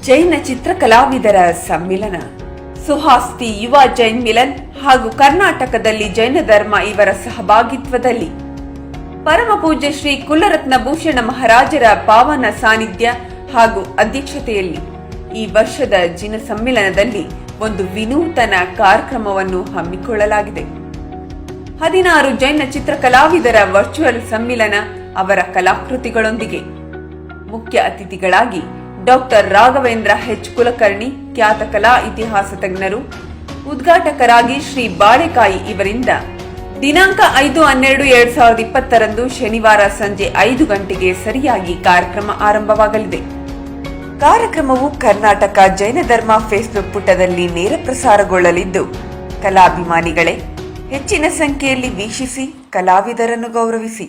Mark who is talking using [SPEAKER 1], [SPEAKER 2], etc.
[SPEAKER 1] ಜೈನ ಚಿತ್ರಕಲಾವಿದರ ಸಮ್ಮಿಲನ. ಸುಹಾಸ್ತಿ ಯುವ ಜೈನ್ ಮಿಲನ್ ಹಾಗೂ ಕರ್ನಾಟಕದಲ್ಲಿ ಜೈನ ಧರ್ಮ ಇವರ ಸಹಭಾಗಿತ್ವದಲ್ಲಿ ಪರಮ ಪೂಜ್ಯ ಶ್ರೀ ಕುಲರತ್ನ ಭೂಷಣ ಮಹಾರಾಜರ ಪಾವನ ಸಾನ್ನಿಧ್ಯ ಹಾಗೂ ಅಧ್ಯಕ್ಷತೆಯಲ್ಲಿ ಈ ವರ್ಷದ ಜಿನ ಸಮ್ಮಿಲನದಲ್ಲಿ ಒಂದು ವಿನೂತನ ಕಾರ್ಯಕ್ರಮವನ್ನು ಹಮ್ಮಿಕೊಳ್ಳಲಾಗಿದೆ. 16 ಜೈನ ಚಿತ್ರಕಲಾವಿದರ ವರ್ಚುವಲ್ ಸಮ್ಮಿಲನ ಅವರ ಕಲಾಕೃತಿಗಳೊಂದಿಗೆ. ಮುಖ್ಯ ಅತಿಥಿಗಳಾಗಿ ಡಾಕ್ಟರ್ ರಾಘವೇಂದ್ರ ಎಚ್ ಕುಲಕರ್ಣಿ, ಖ್ಯಾತ ಕಲಾ ಇತಿಹಾಸ ತಜ್ಞರು. ಉದ್ಘಾಟಕರಾಗಿ ಶ್ರೀ ಬಾಳೆಕಾಯಿ ಇವರಿಂದ ದಿನಾಂಕ 5/12/2020 ಶನಿವಾರ ಸಂಜೆ 5 ಗಂಟೆಗೆ ಸರಿಯಾಗಿ ಕಾರ್ಯಕ್ರಮ ಆರಂಭವಾಗಲಿದೆ. ಕಾರ್ಯಕ್ರಮವು ಕರ್ನಾಟಕ ಜೈನ ಧರ್ಮ ಫೇಸ್ಬುಕ್ ಪುಟದಲ್ಲಿ ನೇರ ಪ್ರಸಾರಗೊಳ್ಳಲಿದ್ದು, ಕಲಾಭಿಮಾನಿಗಳೇ ಹೆಚ್ಚಿನ ಸಂಖ್ಯೆಯಲ್ಲಿ ವೀಕ್ಷಿಸಿ ಕಲಾವಿದರನ್ನು ಗೌರವಿಸಿ.